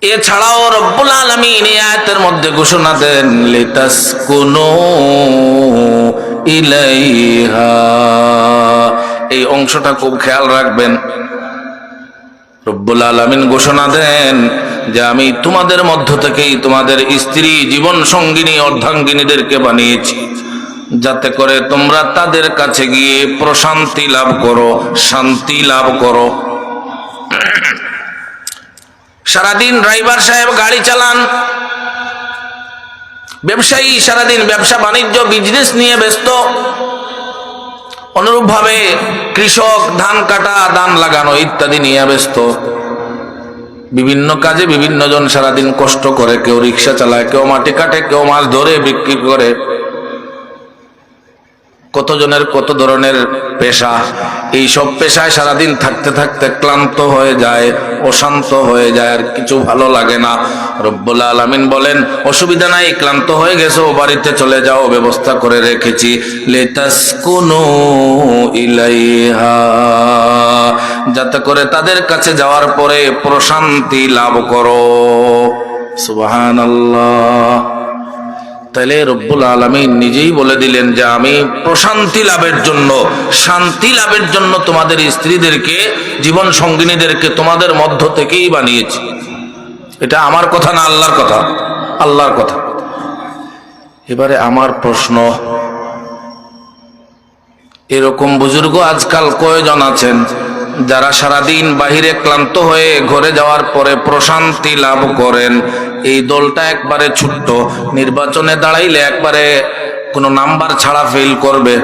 এছাড়াও রব্বুল আলামিন এই আয়াতের মধ্যে ঘোষণা দেন লিতাসকুনু ইলাইহা। এই অংশটা খুব খেয়াল রাখবেন। রব্বুল আলামিন ঘোষণা দেন যে আমি তোমাদের মধ্য থেকেই তোমাদের স্ত্রী, জীবন সঙ্গিনী, অর্ধাঙ্গিনীদেরকে বানিয়েছি যাতে করে তোমরা তাদের কাছে গিয়ে প্রশান্তি লাভ করো, শান্তি লাভ করো। সারাদিন ড্রাইভার সাহেব গাড়ি চালান, ব্যবসায়ী সারাদিন ব্যবসা বাণিজ্য বিজনেস নিয়ে ব্যস্ত, অনুরূপভাবে কৃষক ধান কাটা, ধান লাগানো ইত্যাদি নিয়ে ব্যস্ত। বিভিন্ন কাজে বিভিন্ন জন সারাদিন কষ্ট করে, কেউ রিক্সা চালায়, কেউ মাটি কাটে, কেউ মাছ ধরে বিক্রি করে। কতজনের কত ধরনের পেশা। এই সব পেশায় সারাদিন থাকতে থাকতে ক্লান্ত হয়ে যায়, অশান্ত হয়ে যায়, আর কিছু ভালো লাগে না। রব্বুল আলামিন বলেন অসুবিধা নাই, ক্লান্ত হয়ে গেছো, বাড়িতে চলে যাও, ব্যবস্থা করে রেখেছি। লিতাসকুনু ইলাইহা, যাতে করে তাদের কাছে যাওয়ার পরে প্রশান্তি লাভ করো। সুবহানাল্লাহ। তাহলে রব্বুল আলামিন নিজেই বলে দিলেন যে আমি প্রশান্তি লাভের জন্য, শান্তি লাভের জন্য তোমাদের স্ত্রীদেরকে, জীবন সঙ্গিনীদেরকে তোমাদের মধ্য থেকেই বানিয়েছি। এটা আমার কথা না, আল্লাহর কথা, আল্লাহর কথা। এবারে আমার প্রশ্ন, এরকম বুজুর্গ আজকাল কয়জন আছেন যারা সারাদিন বাহিরে ক্লান্ত হয়ে ঘরে যাওয়ার পরে প্রশান্তি লাভ করেন? এই দলটা একবারে ছোট্ট, নির্বাচনে দাঁড়াইলে একবারে কোনো নাম্বার ছাড়া ফেল করবে।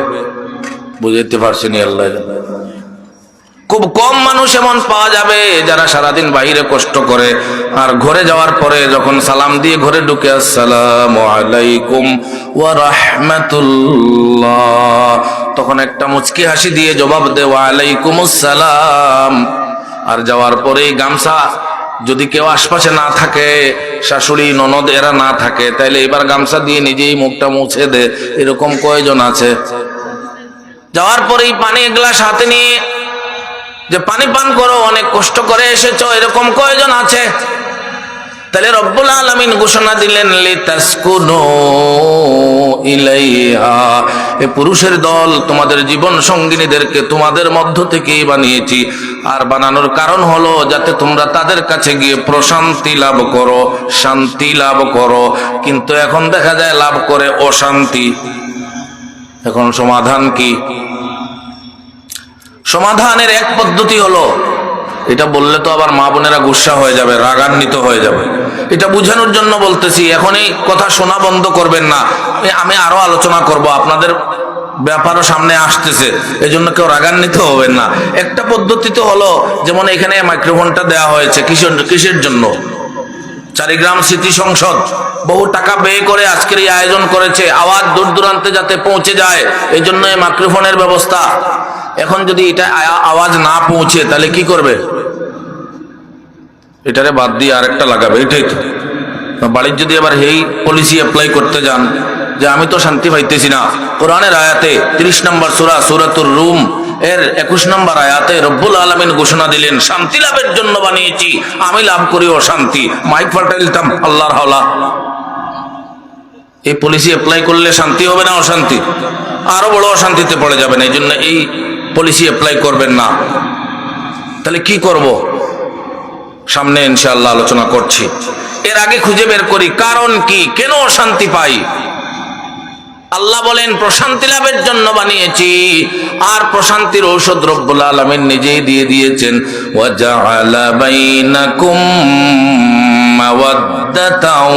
বুঝতে পারছেন? আল্লাহ, খুব কম মানুষ এমন পাওয়া যাবে যারা সারাদিন বাইরে কষ্ট করে আর ঘরে যাওয়ার পরে যখন সালাম দিয়ে ঘরে ঢুকে আসসালামু আলাইকুম ওয়া রাহমাতুল্লাহ, তখন একটা মুচকি হাসি দিয়ে জবাব দে ওয়া আলাইকুমুস সালাম। আর যাওয়ার পরেই গামছা, যদি কেউ আশপাশে না থাকে, শাশুড়ি ননদ এরা না থাকে, তাইলে এবার গামছা দিয়ে নিজেই মুখটা মুছে দে। এরকম কয়জন আছে? যাওয়ার পরেই পানি গ্লাস হাতে নিয়ে যে পানি পান করো, অনেক কষ্ট করে এসেছো, এরকম কয়জন আছে? তাহলে রব্বুল আলামিন ঘোষণা দিলেন লিতাসকুনু ইলাইহা, এ পুরুষের দল তোমাদের জীবন সঙ্গিনীদেরকে তোমাদের মধ্য থেকেই বানিয়েছি। আর বানানোর কারণ হলো যাতে তোমরা তাদের কাছে গিয়ে প্রশান্তি লাভ করো, শান্তি লাভ করো। কিন্তু এখন দেখা যায় লাভ করে অশান্তি। এখন সমাধান কি? সমাধানের এক পদ্ধতি হলো, এটা বললে তো আবার মা বোনেরা গুসা হয়ে যাবে, রাগান্বিত হয়ে যাবে, এটা বুঝানোর জন্য বলতেছি। এখন এই কথা শোনা বন্ধ করবেন না, আমি আরো আলোচনা করব, আপনাদের ব্যাপারও সামনে আসতেছে, এই জন্য কেউ রাগান্বিত হবেন না। একটা পদ্ধতি তো হলো, যেমন এখানে মাইক্রোফোনটা দেওয়া হয়েছে কিসের জন্য? চারিগ্রাম স্মৃতি সংসদ বহু টাকা ব্যয় করে আজকের এই আয়োজন করেছে, আওয়াজ দূর দূরান্তে যাতে পৌঁছে যায়, এই জন্য এই মাইক্রোফোনের ব্যবস্থা। এখন যদি এটা আওয়াজ না পৌঁছে তাহলে কি করবে? এটারে বাদ দিয়ে আরেকটা লাগাবে, এটাই তো। বাড়ির যদি আবার এই পলিসি অ্যাপ্লাই করতে যান যে আমি তো শান্তি পাইতেছি না, কোরআনের আয়াতে 30 নম্বর সূরা সূরাতুর রুম এর 21 নম্বর আয়াতে রব্বুল আলামিন ঘোষণা দিলেন শান্তি লাভের জন্য বানিয়েছি, আমি লাভ করি অশান্তি। মাইক ফাটাই দিতাম, আল্লাহর হাওলা। এই পলিসি অ্যাপ্লাই করলে শান্তি হবে না অশান্তি? আরো বড় অশান্তিতে পড়ে যাবেন। এই জন্য এই পলিসি অ্যাপ্লাই করবেন না। তাহলে কি করব? সামনে ইনশাআল্লাহ আলোচনা করছি। এর আগে খুঁজে বের করি কারণ কি, কেন অশান্তি পাই। আল্লাহ বলেন প্রশান্তি লাভের জন্য বানিয়েছি, আর প্রশান্তির ঔষধ রব্বুল আলামিন নিজেই দিয়ে দিয়েছেন। ওয়া জাআলা বাইনাকুম মাওয়াদ্দাতাও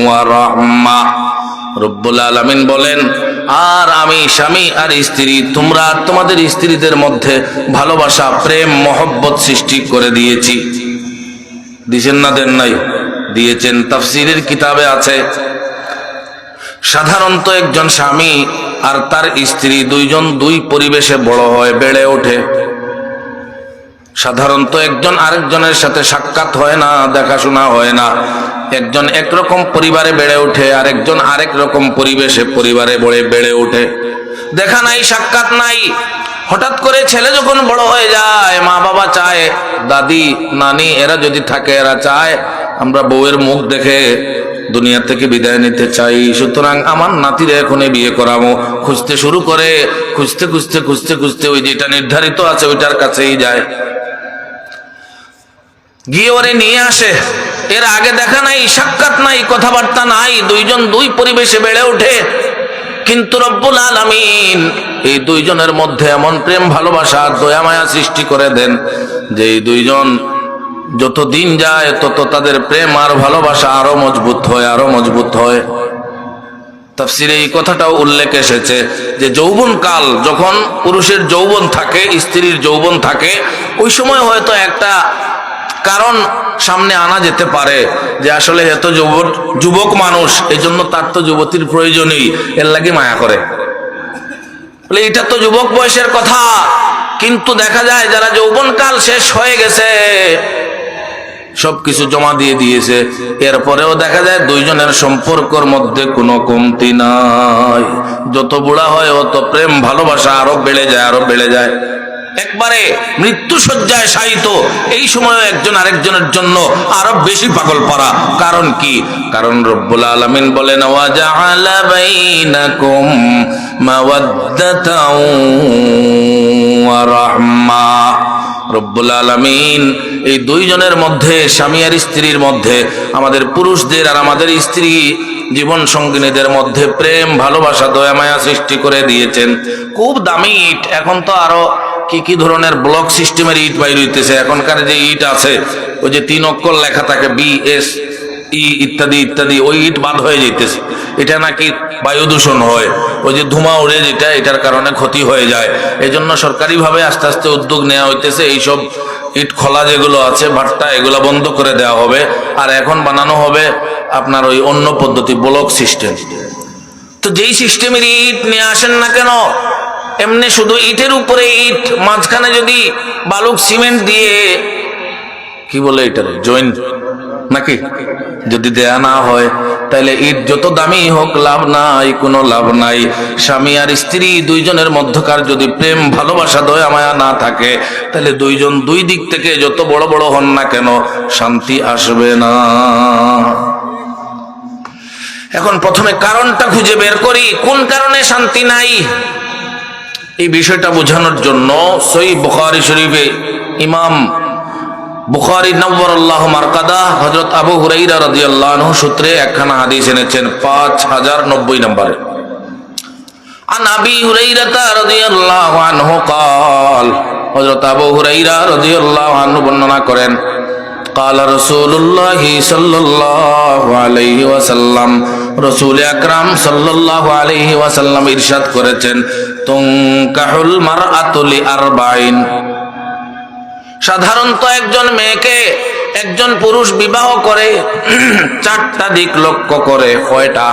ওয়া রাহমা। রব্বুল আলামিন বলেন আর আমি স্বামী আর স্ত্রী, তোমরা তোমাদের স্ত্রীদের মধ্যে ভালোবাসা, প্রেম, মহব্বত সৃষ্টি করে দিয়েছি। দিয়েছেন না দেন নাই? দিয়েছেন। তাফসীরের কিতাবে আছে সাধারণত একজন স্বামী আর তার স্ত্রী দুইজন দুই পরিবেশে বড় হয়, বেড়ে ওঠে। সাধারণত একজন আরেকজনের সাথে সাক্ষাৎ হয় না, দেখাশোনা হয় না। একজন একরকম পরিবারে বেড়ে ওঠে, আরেকজন আরেক রকম পরিবেশে পরিবারে বেড়ে ওঠে। দেখা নাই, সাক্ষাৎ নাই, হঠাৎ করে ছেলে যখন বড় হয়ে যায়, মা বাবা চায়, দাদি নানি এরা যদি থাকে, এরা চায় আমরা বউয়ের মুখ দেখে দুনিয়া থেকে বিদায় নিতে চাই, সুতরাং আমার নাতিরে এখনই বিয়ে করাবো। খুঁজতে শুরু করে, খুঁজতে খুঁজতে খুঁজতে খুঁজতে ওই যেটা নির্ধারিত আছে ওইটার কাছেই যায়, গিয়ে ওরে নিয়ে আসে। এর আগে দেখা নাই, সাক্ষাৎ নাই, কথাবার্তা নাই, দুইজন দুই পরিবেশে বেড়ে ওঠে। কিন্তু রব্বুল আলামিন এই দুইজনের মধ্যে এমন প্রেম ভালোবাসা দয়া মায়া সৃষ্টি করে দেন যে এই দুইজন যত দিন যায় তত তাদের প্রেম আর ভালোবাসা আরো মজবুত হয়, আরো মজবুত হয়। তাফসিরে এই কথাটাও উল্লেখ এসেছে যে যৌবন কাল, যখন পুরুষের যৌবন থাকে, স্ত্রীর যৌবন থাকে, ওই সময় হয়তো একটা কারণ সামনে আনা যেতে পারে যে আসলে এত যুবক মানুষ, এই জন্য তার তো যুবতীর প্রয়োজনই, এর লাগে মায়া করে, বলে এটা তো যুবক বয়সের কথা। কিন্তু দেখা যায় যারা যৌবনকাল শেষ হয়ে গেছে, সবকিছু জমা দিয়ে দিয়েছে, এরপরেও দেখা যায় দুইজনের সম্পর্কের মধ্যে কোনো কমতি নাই। যত বুড়া হয় অত প্রেম ভালোবাসা আরো বেড়ে যায়, আরো বেড়ে যায়। একবারে মৃত্যু শয্যায় শায়িত, এই সময় একজন আরেকজনের জন্য আরো বেশি পাগল পারা। কারণ কি? কারণ রব্বুল আলামিন বলেন ওয়া জাআলা বাইনাকুম মাওয়াদ্দাতাও ওয়া রাহমা। রব্বুল আলামিন এই দুইজনের মধ্যে, স্বামী আর স্ত্রীর মধ্যে, আমাদের পুরুষদের আর আমাদের স্ত্রী জীবন সঙ্গিনীদের মধ্যে প্রেম ভালোবাসা দয়া মায়া সৃষ্টি করে দিয়েছেন। খুব দামি ইট, এখন তো আরো কি কি ধরনের ব্লক সিস্টেমের ইট বাইর হইতেছে। এখনকার যে ইট আছে ওই যে 3 অক্ষর লেখা থাকে BS ইত্যাদি ইত্যাদি, ওই ইট বাদ হয়ে যাইতেছে। এটা নাকি বায়ু দূষণ হয়, ওই যে ধোঁয়া উড়ে যেটা, এটার কারণে ক্ষতি হয়ে যায়। এই জন্য সরকারিভাবে আস্তে আস্তে উদ্যোগ নেওয়া হইতেছে, এইসব ইট খোলা যেগুলো আছে ভাট্টা, এগুলো বন্ধ করে দেওয়া হবে। আর এখন বানানো হবে আপনার ওই অন্য পদ্ধতি, ব্লক সিস্টেম। তো যেই সিস্টেমের ইট নিয়ে আসেন না কেন, এমনি শুধু ইটের উপরে ইট, মাঝখানে যদি বালুক সিমেন্ট দিয়ে, কি বলে এটার জয়েন্ট নাকি, যদি দেয়া না হয়, তাহলে ইট যত দামি হোক লাভ নাই, কোনো লাভ নাই। স্বামী আর স্ত্রী দুইজনের মধ্যকার যদি প্রেম ভালোবাসা দয়া মায়া না থাকে, তাহলে দুইজন দুই দিক থেকে যত বড় বড় হন না কেন, শান্তি আসবে না। এখন প্রথমে কারণটা খুঁজে বের করি, কোন কারণে শান্তি নাই। এই বিষয়টা বোঝানোর জন্য সহিহ বুখারী শরীফে ইমাম বুখারী নওয়ারাল্লাহু মারকাদা হযরত আবু হুরায়রা রাদিয়াল্লাহু আনহু সূত্রে একখানা হাদিস এনেছেন 5090 নম্বরে। আন আবি হুরায়রা রাদিয়াল্লাহু আনহু قال, হযরত আবু হুরায়রা রাদিয়াল্লাহু আনহু বর্ণনা করেন, قال رسول الله صلى الله عليه وسلم, রাসূল আকরাম সাল্লাল্লাহু আলাইহি ওয়াসাল্লাম ইরশাদ করেছেন, তুনকাহুল মারআতু লিআরবাইন। সাধারণত একজন মেয়েকে একজন পুরুষ বিবাহ করে 4টা দিক লক্ষ্য করে। কয়টা?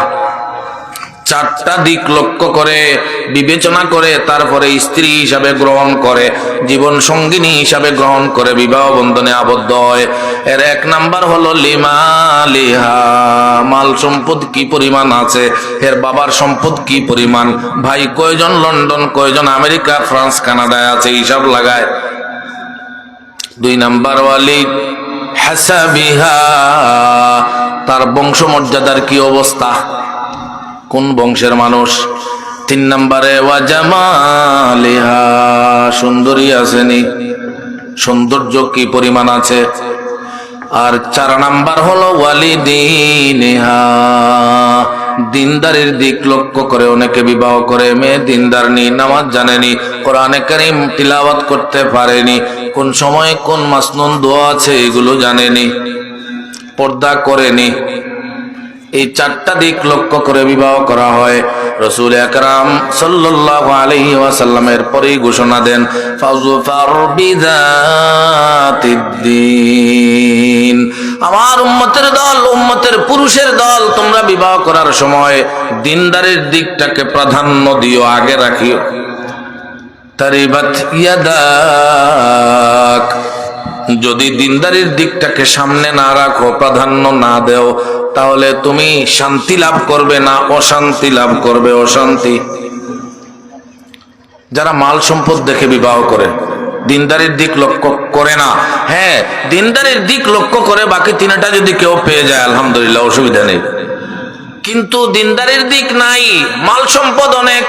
4টা দিক লক্ষ্য করে, বিবেচনা করে, তারপরে স্ত্রী হিসাবে গ্রহণ করে, জীবন সঙ্গিনী হিসাবে গ্রহণ করে, বিবাহ বন্ধনে আবদ্ধ হয়। এর 1 নাম্বার হলো লিমালিহা, মাল সম্পদ কি পরিমাণ আছে, এর বাবার সম্পদ কি পরিমাণ, ভাই কয়জন লন্ডন, কয়জন আমেরিকা, ফ্রান্স, কানাডায় আছে, হিসাব লাগায়। 2 নাম্বার ওয়ালি হাসাবিহা, তার বংশমর্যাদার কি অবস্থা, কোন বংশের মানুষ। 3 নম্বরে ওয়া জামালিহা, সুন্দরী আসেনি, সৌন্দর্য কি পরিমাণ আছে। আর 4 নাম্বার হলো ওয়ালিদিনহা, দিনদারির দিক লক্ষ্য করে অনেকে বিবাহ করে, মেয়ে দিনদার নেই, নামাজ জানেনি, কোরআনে কারীম তিলাওয়াত করতে পারেনি, কোন সময় কোন মাসনুন দোয়া আছে এগুলো জানেনি, পর্দা করেনি। এই 4টা দিক লক্ষ্য করে বিবাহ করা হয়। রাসূল আকরাম সাল্লাল্লাহু আলাইহি ওয়াসাল্লামের পরেই ঘোষণা দেন, ফাযফার বিযাতিদ্দীন, আমার উম্মতের দল, উম্মতের পুরুষের দল, তোমরা বিবাহ করার সময় দিনদারির দিকটাকে প্রাধান্য দিও, আগে রাখিও। তারিবাত ইয়াদাক, যদি দিনদারির দিকটাকে সামনে না রাখো, প্রাধান্য না দেও, তাহলে তুমি শান্তি লাভ করবে না, অশান্তি লাভ করবে, অশান্তি। যারা মাল সম্পদ দেখে বিবাহ করে, দিনদারির দিক লক্ষ্য করে না। হ্যাঁ, দিনদারির দিক লক্ষ্য করে বাকি তিনটা যদি কেউ পেয়ে যায় আলহামদুলিল্লাহ, অসুবিধা নেই। কিন্তু দিনদারির দিক নাই, মাল সম্পদ অনেক,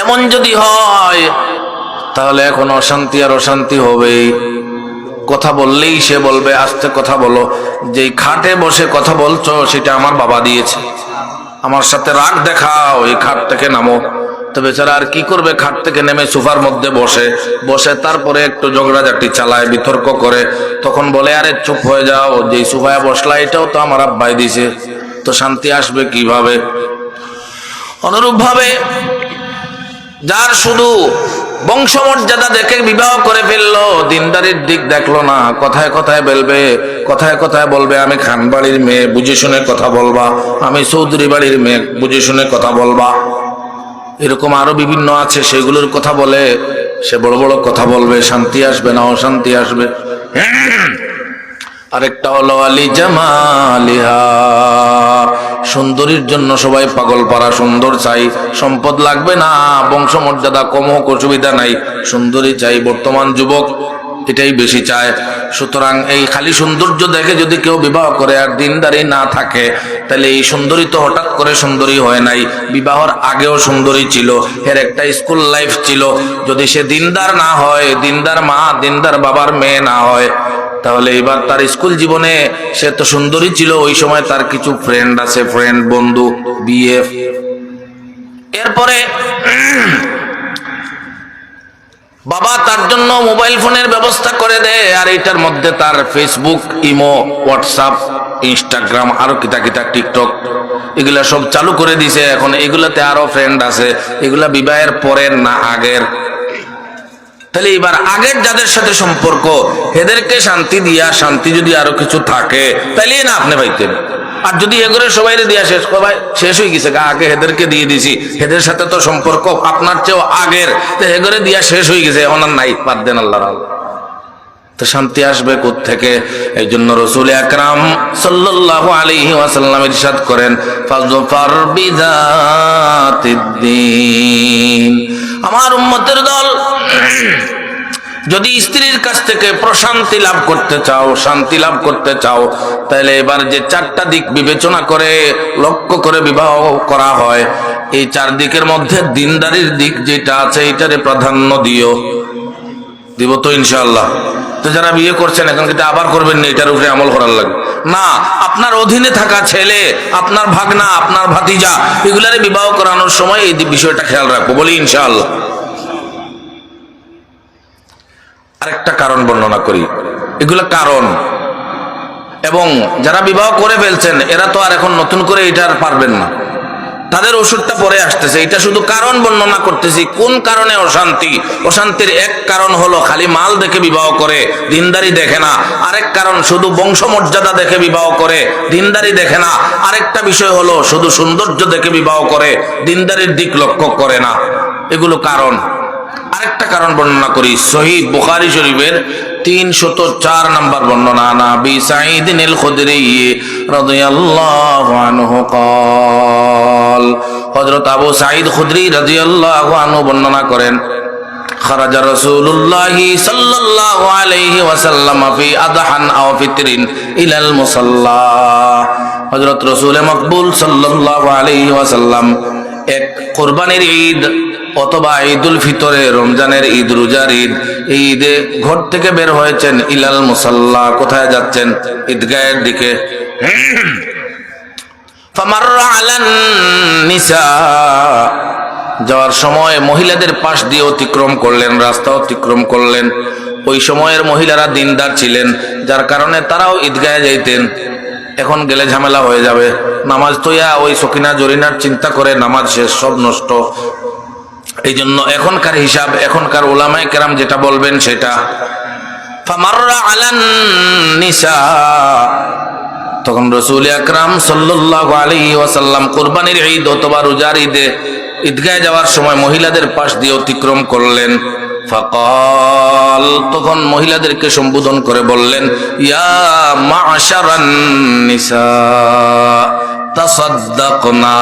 এমন যদি হয় তাহলে এখন অশান্তি আর অশান্তি হবেই। কথা বললেই সে বলবে আস্তে কথা বলো, যেই খাটে বসে কথা বলছো সেটা আমার বাবা দিয়েছে, আমার সাথে রাগ দেখাও, এই খাট থেকে নামো। তো বেচারা আর কি করবে, খাট থেকে নেমে সোফার মধ্যে বসে বসে তারপরে একটু ঝগড়াঝাটি চালায়, বিতর্ক করে। তখন বলে আরে চুপ হয়ে যাও, যে সোফায় বসলা এটাও তো আমার আব্বাই দিছে, তো শান্তি আসবে কিভাবে? অনুরূপ ভাবে যার শুধু বংশমর্যাদা দেখে বিবাহ করে ফেললো, দিনদারির দিক দেখলো না, কথায় কথায় বলবে, কথায় কথায় বলবে আমি খান বাড়ির মেয়ে, বুঝে শুনে কথা বলবা, আমি চৌধুরী বাড়ির মেয়ে, বুঝে শুনে কথা বলবা। এরকম আরো বিভিন্ন আছে, সেগুলোর কথা বলে সে বড় বড় কথা বলবে, শান্তি আসবে না, অশান্তি আসবে। আরেকটা হলো আলী জামালিহা, সুন্দরীর জন্য সবাই পাগল পারা, সুন্দর চাই, সম্পদ লাগবে না, বংশমর্যাদা কম হোক অসুবিধা নাই, সুন্দরী চাই। বর্তমান যুবক এটাই বেশি চায়। সুতরাং এই খালি সৌন্দর্য দেখে যদি কেউ বিবাহ করে আর দিনদারি না থাকে, তাহলে এই সুন্দরী তো হঠাৎ করে সুন্দরী হয় নাই, বিবাহর আগেও সুন্দরী ছিল, এর একটা স্কুল লাইফ ছিল। যদি সে দিনদার না হয়, দিনদার মা দিনদার বাবার মেয়ে না হয়, তাহলে এবার তার স্কুল জীবনে সে তো সুন্দরী ছিল, ওই সময় তার কিছু ফ্রেন্ড আছে, ফ্রেন্ড বন্ধু বিএফ, এরপরে বাবা তার জন্য মোবাইল ফোনের ব্যবস্থা করে দেয়, আর এটার মধ্যে তার ফেসবুক, ইমো, হোয়াটসঅ্যাপ, ইনস্টাগ্রাম, আরো কিতা কিতা, টিকটক, এগুলা সব চালু করে দিছে। এখন এগুলাতে আরো ফ্রেন্ড আছে, এগুলা বিবাহের পরের না আগের। তাহলে এবার আগের যাদের সাথে সম্পর্ক এদেরকে শান্তি দিয়া, শান্তি যদি আরো কিছু থাকে তাহলে না আপনি পাইতেন। আর যদি এগুলো সবাই দিয়া শেষ হয়ে গেছে, আগে এদেরকে দিয়ে দিছি, এদের সাথে তো সম্পর্ক আপনার চেয়েও আগের, তো এগুলো দিয়া শেষ হয়ে গেছে, ওনার নাই, বাদ দেন আল্লাহর। তো শান্তি আসবে কোত্থেকে? এই জন্য রাসূল আকরাম সাল্লাল্লাহু আলাইহি ওয়াসাল্লাম ইরশাদ করেন, ফাযফার বিযাতিদ্দীন। আমার উম্মতের দল, যদি স্ত্রীর কাছ থেকে প্রশান্তি লাভ করতে চাও, শান্তি লাভ করতে চাও, তাহলে এবার যে চারটা দিক বিবেচনা করে লক্ষ্য করে বিবাহ করা হয়, এই চার দিকের মধ্যে দিনদারির দিক যেটা আছে এটারে প্রাধান্য দিও। দিব তো ইনশাআল্লাহ? তো যারা বিয়ে করছেন এখন কিন্তু আবার করবেন না, এটার উপরে আমল করার লাগে না। আপনার অধীনে থাকা ছেলে, আপনার ভাগনা, আপনার ভাতিজা, এগুলারে বিবাহ করানোর সময় এই বিষয়টা খেয়াল রাখবো, বলি ইনশাআল্লাহ। আরেকটা কারণ বর্ণনা করি, এগুলো কারণ, এবং যারা বিবাহ করে ফেলছেন এরা তো আর এখন নতুন করে এটা পারবেন না, তাদের ওষুধটা পরে আসতেছে। এটা শুধু কারণ বর্ণনা করতেছি, কোন কারণে অশান্তি। অশান্তির এক কারণ হলো খালি মাল দেখে বিবাহ করে, দিনদারি দেখে না। আরেক কারণ শুধু বংশমর্যাদা দেখে বিবাহ করে, দিনদারি দেখে না। আরেকটা বিষয় হলো শুধু সৌন্দর্য দেখে বিবাহ করে, দিনদারির দিক লক্ষ্য করে না। এগুলো কারণ। আরেকটা কারণ বর্ণনা করি, সহিহ বুখারী শরীফের 304 নম্বর বর্ণনা, নবী সাঈদ আল খুদরি রাদিয়াল্লাহু আনহু قال, হযরত আবু সাঈদ খুদরি রাদিয়াল্লাহু আনহু বর্ণনা করেন, খারাজা রাসূলুল্লাহ সাল্লাল্লাহু আলাইহি ওয়াসাল্লাম ফি আদহান আও ফিতরিন ইলাল মুসাল্লা। হযরত রাসূল মকবুল সাল্লাল্লাহু আলাইহি ওয়াসাল্লাম এক কুরবানির ঈদ অথবা ঈদুল ফিতরে, রমজানের ঈদ, রোজার ঈদ, এই ঈদে ঘর থেকে বের হয়েছেন ইলাল মুসাল্লা। কোথায় যাচ্ছেন? ঈদগাহের দিকে। ফামাররা আলান নিসা, যাওয়ার সময় মহিলাদের পাশ দিয়ে অতিক্রম করলেন, রাস্তা অতিক্রম করলেন। ওই সময়ের মহিলারা দিনদার ছিলেন, যার কারণে তারাও ঈদগাহে যাইতেন। এখন গেলে ঝামেলা হয়ে যাবে, নামাজ তোয়া ওই সকিনা জরিনার চিন্তা করে নামাজ শেষ, সব নষ্ট। এই জন্য এখনকার হিসাব, এখনকার উলামায়ে কেরাম যেটা বলবেন সেটা, ফামাররা আলান নিসা। তখন রাসূল আকরাম সাল্লাল্লাহু আলাইহি ওয়াসাল্লাম কুরবানির ঈদ অথবা রোজার ঈদে ঈদগাহে যাওয়ার সময় মহিলাদের পাশ দিয়ে অতিক্রম করলেন। ফাকাল, তখন মহিলাদেরকে সম্বোধন করে বললেন, ইয়া মা'শারান নিসা তাসাদ্দাকনা,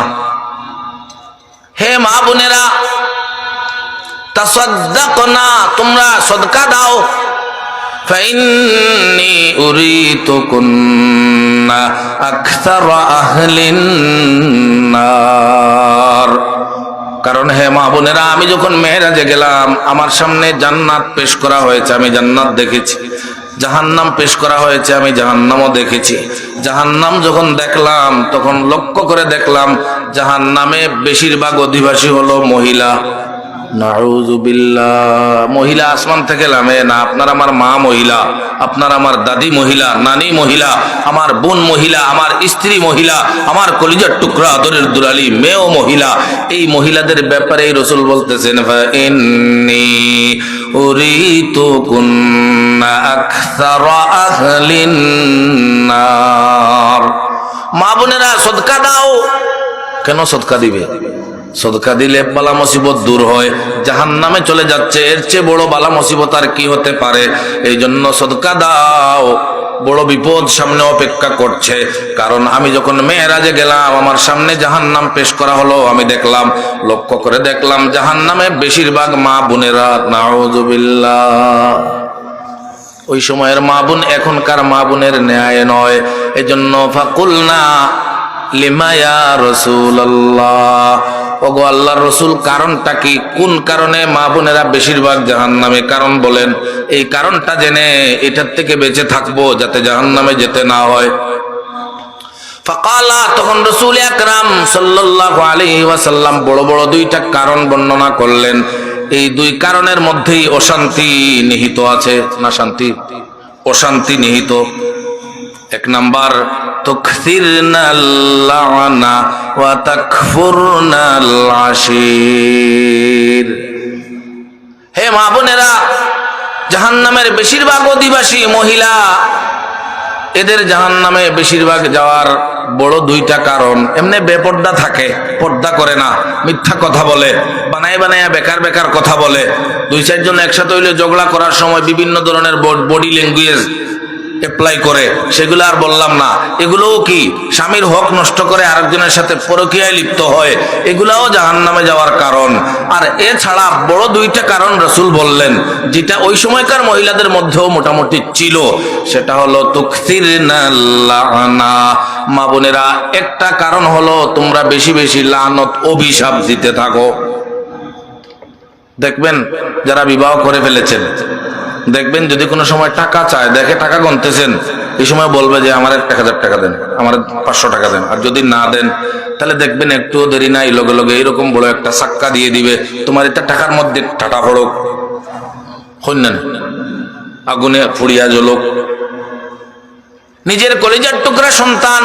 হে মা বোনেরা, তাসাদ্দাকনা, তোমরা সদকা দাও। ফাইন্নী উরিতুকুন্না আকসারা আহলিন নার। কারণ হে মা বোনেরা, আমি যখন মেরাজে গেলাম আমার সামনে জান্নাত পেশ করা হয়েছে, আমি জান্নাত দেখেছি। জাহান্নাম পেশ করা হয়েছে, আমি জাহান্নামও দেখেছি। জাহান্নাম যখন দেখলাম তখন লক্ষ্য করে দেখলাম জাহান্নামে বেশিরভাগ অধিবাসী হলো মহিলা। নাউযুবিল্লাহ। মহিলা আসমান থেকে নামে না। আপনার আমার মা মহিলা, আপনার আমার দাদি মহিলা, নানি মহিলা, আমার বোন মহিলা, আমার স্ত্রী মহিলা, আমার কলিজার টুকরা আদরের দুলালি মেয়েও মহিলা। এই মহিলাদের ব্যাপারে রাসূল বলতেছেন ফাইন্নী উরিতুকুন্না আকসারা আহলিন নার। মা বোনেরা সদকা দাও। কেন সদকা দিবে? সদকা দিলে বালা মুসিবত দূর হয়। জাহান্নামে চলে যাচ্ছে, এর চেয়ে বড় বালা মুসিবত আর কি হতে পারে? এই জন্য সদকা দাও। বড় বিপদ সামনে অপেক্ষা করছে। কারণ আমি যখন মেরাজে গেলাম আমার সামনে জাহান্নাম পেশ করা হলো, আমি দেখলাম, লক্ষ্য করে দেখলাম জাহান্নামে বেশিরভাগ মা বোনেরা। নাউযুবিল্লাহ। ওই সময়ের মা বোন এখনকার মা বোনের ন্যায় নয়। এজন্য ফাকুলনা লিমা ইয়া রাসূলুল্লাহ, ওগো আল্লাহর রাসূল, কারণটা কি? কোন কারণে মা বোনেরা বেশিরভাগ জাহান্নামে? কারণ বলেন। এই কারণটা জেনে এটার থেকে বেঁচে থাকবো যাতে জাহান্নামে যেতে না হয়। ফাকালা, তখন রাসূল আকরাম সাল্লাল্লাহু আলাইহি ওয়াসাল্লাম বড় বড় দুইটা কারণ বর্ণনা করলেন। এই দুই কারণের মধ্যেই অশান্তি নিহিত আছে। না শান্তি? অশান্তি নিহিত। এক নাম্বার, তুকসিরনাল লা'না ওয়া তাকফুরনাল আশীর। হে মা বোনেরা, জাহান্নামের বেশিরভাগ অধিবাসী মহিলা। এদের জাহান্নামে বেশিরভাগ যাওয়ার বড় দুইটা কারণ। এমনি বেপর্দা থাকে, পর্দা করে না, মিথ্যা কথা বলে, বানায় বানায় বেকার বেকার কথা বলে। দুই চারজন একসাথে হইলে ঝগড়া করার সময় বিভিন্ন ধরনের বডি ল্যাঙ্গুয়েজ অ্যাপ্লাই করে, সেগুলো আর বললাম না। এগুলোও কি স্বামীর হক নষ্ট করে আরেকজনের সাথে পরকীয়ায় লিপ্ত হয়, এগুলাও জাহান্নামে যাওয়ার কারণ। আর এছাড়া বড় দুইটা কারণ রাসূল বললেন, যেটা ওই সময়কার মহিলাদের মধ্যেও মোটামুটি ছিল। সেটা হলো তুকসিরনাল লা'না। মা বোনেরা, একটা কারণ হলো তোমরা বেশি বেশি লানত, অভিশাপ দিতে থাকো। দেখবেন যারা বিবাহ করে ফেলেছেন, দেখবেন যদি কোনো সময় টাকা চায়, দেখে টাকা গুনতেছেন, এই সময় বলবে যে আমার 1000 টাকা দেন, আমার 500 টাকা দেন। আর যদি না দেন তাহলে দেখবেন একটুও দেরি নাই, লগে লগে এইরকম বড় একটা সাক্কা দিয়ে দিবে, তোমার এটা টাকার মধ্যে টাটা ফড়ক হইলেন, আগুনে পুড়িয়া জ্বলক। নিজের কলিজার টুকরা সন্তান,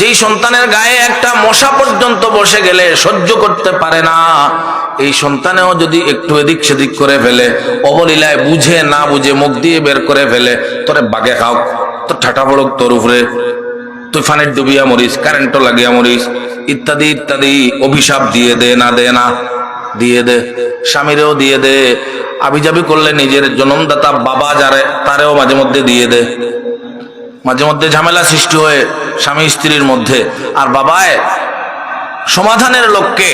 যেই সন্তানের গায়ে একটা মশা পর্যন্ত বসে গেলে সহ্য করতে পারে না, এই সন্তানেও যদি একটু এদিক সেদিক করে ফেলে, অবলীলায় বুঝে না বুঝে মুখ দিয়ে বের করে ফেলে, তোরে বাগে খাও, তোর ঠাটা পড়ুক তোর উপরে, তুই ফানের ডুবিয়া মরিস, কারেন্টও লাগিয়া মরিস, ইত্যাদি ইত্যাদি অভিশাপ দিয়ে দে। না দে না, দিয়ে দে। স্বামীরেও দিয়ে দে। আবিজাবি করলে নিজের জন্মদাতা বাবা যারে, তারেও মাঝে মধ্যে দিয়ে দে। মাঝে মধ্যে ঝামেলা সৃষ্টি হয়ে স্বামী স্ত্রীর মধ্যে, আর বাবায় সমাধানের লক্ষ্যে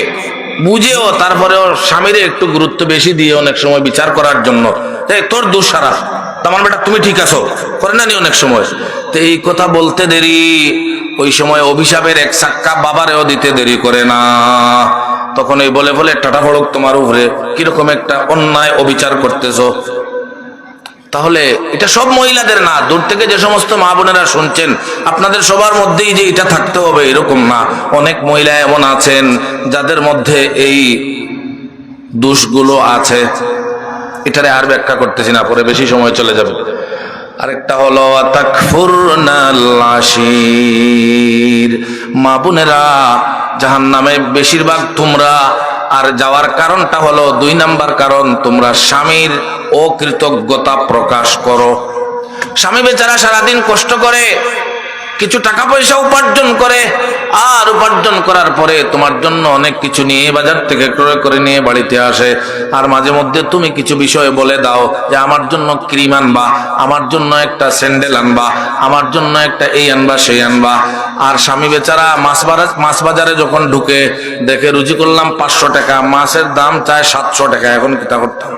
বুঝেও তারপরেও স্বামীরে একটু গুরুত্ব বেশি দিয়ে অনেক সময় বিচার করার জন্য, তোর দোষ সারা, তোমার বেটা তুমি ঠিক আছো, করে না নি অনেক সময়। তো এই কথা বলতে দেরি, ওই সময় অভিশাপের এক সাক্কা বাবারেও দিতে দেরি করে না। তখন এই বলে বলে টাটা ফড়ক তোমার উপরে, কিরকম একটা অন্যায় অবিচার করতেছো। তাহলে এটা সব মহিলাদের না, দূর থেকে যে সমস্ত মা বোনেরা শুনছেন, আপনাদের সবার মধ্যেই যে এটা থাকতে হবে এরকম না। অনেক মহিলা এমন আছেন যাদের মধ্যে এই দোষগুলো আছে। এটারে আর ব্যাখ্যা করতেছি না, পরে বেশি সময় চলে যাবে। আরেকটা হলো তাকফুরনাল আশীর। মা বোনেরা, জাহান্নামে বেশিরভাগ তোমরা। আর যাওয়ার কারণটা হলো 2 নাম্বার কারণ, তোমরা স্বামীর অকৃতজ্ঞতা প্রকাশ করো। স্বামী বেচারা সারাদিন কষ্ট করে, কিছু টাকা পয়সা উপার্জন করে, আর উপার্জন করার পরে তোমার জন্য অনেক কিছু নিয়ে বাজার থেকে ক্রয় করে নিয়ে বাড়িতে আসে। আর মাঝে মধ্যে তুমি কিছু বিষয় বলে দাও যে আমার জন্য ক্রিম আনবা, আমার জন্য একটা স্যান্ডেল আনবা, আমার জন্য একটা এই আনবা সেই আনবা। আর স্বামী বেচারা মাছ বাজারে যখন ঢুকে দেখে রুজি করলাম 500 টাকা, মাছের দাম চায় 700 টাকা। এখন কিতা করতাম,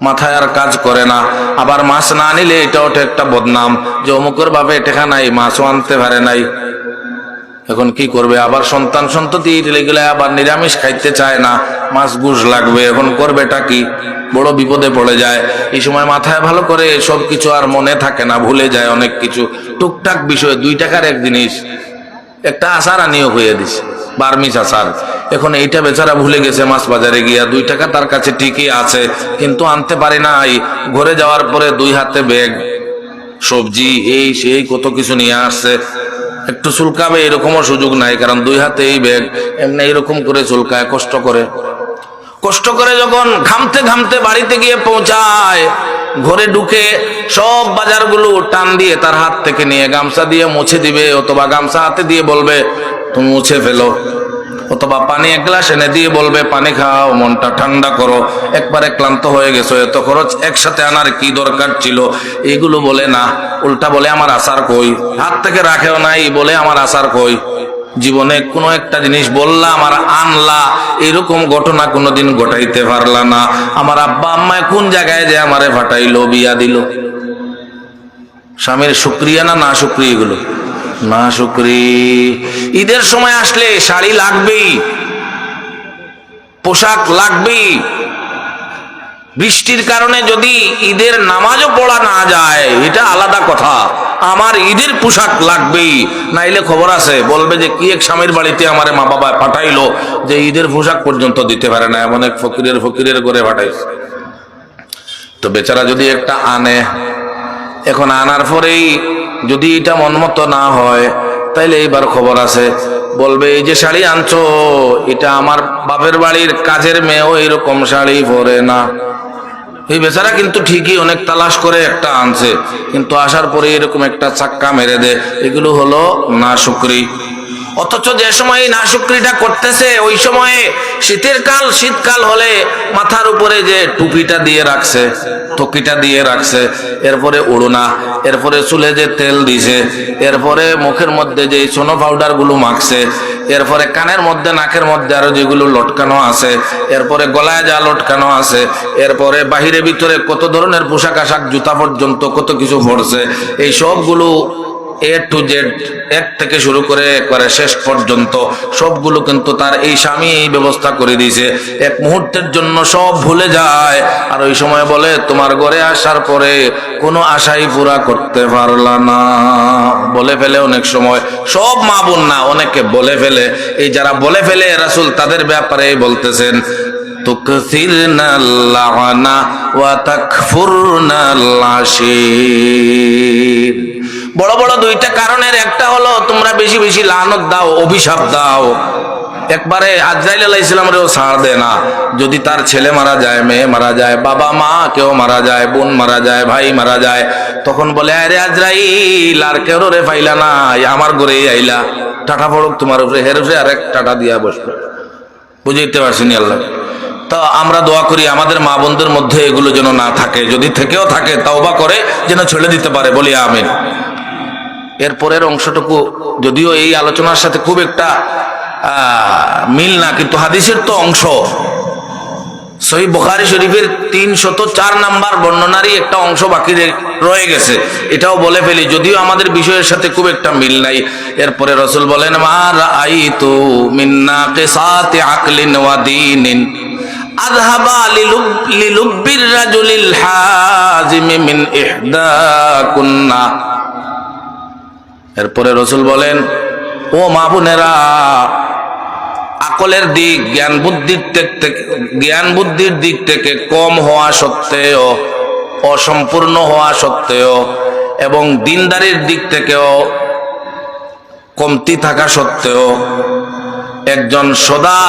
মাথায় আর কাজ করে না। আবার মাছ না নিলে এটা ওটা একটা বদনাম যে অমুকের ভাবে টেকা নাই, মাছও আনতে পারে নাই। এখন কি করবে? আবার সন্তান সন্ততি এগুলো আবার নিরামিষ খাইতে চায় না, মাছ গুশ লাগবে। এখন করবেটা কি? বড় বিপদে পড়ে যায়। এই সময় মাথায় ভালো করে সব কিছু আর মনে থাকে না, ভুলে যায় অনেক কিছু। টুকটাক বিষয় 2 টাকার এক জিনিস, একটা আচার আনিও হয়ে দিছে, বার্মিস আচার। এখন এইটা বেচারা ভুলে গেছে, মাছ বাজারে গিয়া 2 টাকা তার কাছে ঠিকই আছে, কিন্তু আনতে পারে নাই। ঘরে যাওয়ার পরে 2 হাতে ব্যাগ, সবজি, এই সেই কত কিছু নিয়ে আসছে। একটু চুলকাবে এরকমও সুযোগ নাই, কারণ 2 হাতে এই ব্যাগ, এমনি এরকম করে চুলকায়। কষ্ট করে যখন ঘামতে ঘামতে বাড়িতে গিয়ে পৌঁছায়, ঘরে ঢুকে সব বাজারগুলো টান দিয়ে তার হাত থেকে নিয়ে গামছা দিয়ে মুছে দিবে, অথবা গামছা হাতে দিয়ে বলবে তুমি মুছে ফেলো, অথবা পানি 1 গ্লাস এনে দিয়ে বলবে পানি খাও, মনটা ঠান্ডা করো, একবারে ক্লান্ত হয়ে গেছো, এত খরচ একসাথে আনার কি দরকার ছিল। এইগুলো বলে না, উল্টা বলে আমার আচার কই। হাত থেকে রাখেও নাই, বলে আমার আচার কই। জীবনে কোনো একটা জিনিস বললাম আর আনলা, এরকম ঘটনা কোনোদিন ঘটাইতে পারলা না। আমার আব্বা আম্মায় কোন জায়গায় যে আমারে ফাটাইলো, বিয়া দিল। স্বামীর শুক্রিয়া না শুক্রিয়া? এগুলো না শুক্রি। ঈদের সময় আসলে শাড়ি লাগবেই, পোশাক লাগবেই। বৃষ্টির কারণে যদি ঈদের নামাজও পড়া না যায়, এটা আলাদা কথা। আমার ঈদের পোশাক লাগবেই, নাইলে খবর আছে, বলবে যে কি এক স্বামীর বাড়িতে আমারে মা বাবা পাঠাইলো যে ঈদের পোশাক পর্যন্ত দিতে পারে না, এমন এক ফকিরের করে পাঠাইছে। তো বেচারা যদি একটা আনে, এখন আনার পরেই যদি এটা মন মতো না হয়, তাইলে এইবার খবর আছে, বলবে এই যে শাড়ি আনছো, এটা আমার বাপের বাড়ির কাজের মেয়েও এরকম শাড়ি পরে না। এই বেচারা কিন্তু ঠিকই অনেক তালাশ করে একটা আনছে, কিন্তু আসার পরে এরকম একটা চাক্কা মেরে দেয়। এগুলো হলো না শুকরি। অথচ যে সময় না শুকরিটা করতেছে, ওই সময়ে শীতকাল হলে মাথার উপরে যে টুপিটা দিয়ে রাখছে, টকিটা দিয়ে রাখছে, এরপরে ওড়না, এরপরে চুলে যে তেল দিছে, এরপরে মুখের মধ্যে যে সোনো পাউডার গুলো মাখছে, এরপরে কানের মধ্যে নাকের মধ্যে আরো যেগুলো লটকানো আছে, এরপরে গলায় যা লটকানো আছে, এরপরে বাহিরে ভিতরে কত ধরনের পোশাক আশাক, জুতা পর্যন্ত কত কিছু পড়ছে। এই সবগুলো A to Z, এক থেকে শুরু করে একবারে শেষ পর্যন্ত সবগুলো কিন্তু তার এই স্বামী এই ব্যবস্থা করে দিয়েছে। এক মুহূর্তের জন্য সব ভুলে যায়, আর ওই সময় বলে তোমার ঘরে আসার পরে কোনো আশাই পুরা করতে পারলা না। বলে ফেলে অনেক সময়, সব মা বোন না, অনেকে বলে ফেলে। এই যারা বলে ফেলে রাসূল তাদের ব্যাপারে বলতেছেন, তুকসিরনাল লানা ওয়া তাকফুরনাল আশীর। বড় বড় 2টা কারণের একটা হলো তোমরা বেশি বেশি লানত দাও, অভিশাপ দাও। একবারে আজরাইল আলাইহিস সালামেরও ছাড় দেয় না। যদি তার ছেলে মারা যায়, মেয়ে মারা যায়, বাবা মা কেউ মারা যায়, বোন মারা যায়, ভাই মারা যায়, তখন বলে আরে আজরাইল আর কেউ রে পাইলা না, আমার ঘরেই আইলা, টাটা পড়ুক তোমার উপরে, হের উপরে আরেক টাটা দিয়া বসবে। বুঝাইতে পারছিনি আল্লাহ। তো আমরা দোয়া করি আমাদের মা বোনদের মধ্যে এগুলো যেন না থাকে, যদি থেকেও থাকে তাওবা করে যেন ছেড়ে দিতে পারে, বলি আমিন। এরপরের অংশটুকু যদিও এই আলোচনার সাথে খুব একটা মিল না, কিন্তু হাদিসের তো অংশ। সহিহ বুখারী শরীফের 304 নাম্বার বর্ণনারই একটা অংশ বাকি রয়ে গেছে, এটাও বলে ফেলি, যদিও আমাদের বিষয়ের সাথে খুব একটা মিল নাই। এরপরে রাসূল বলেন, মা রাআইতু মিন নাকিসাতি আকলিন ওয়া দীনিন আযহাবা লিলুব্বির রাজুলিল হাজিমি মিন ইহদাকুন্না। এরপরে রাসূল বলেন, ও মা বোনেরা, আকলের দিক, জ্ঞান বুদ্ধির দিক থেকে কম হওয়া সত্ত্বেও, অসম্পূর্ণ হওয়া সত্ত্বেও, এবং দিনদারির দিক থেকেও কমতি থাকা সত্ত্বেও, একজন সদা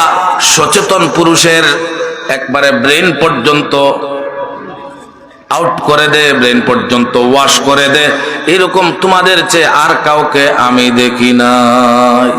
সচেতন পুরুষের একবারে ব্রেন পর্যন্ত আউট করে দে, ব্রেন পর্যন্ত ওয়াশ করে দে, এরকম তোমাদের চেয়ে আর কাউকে আমি দেখি নাই।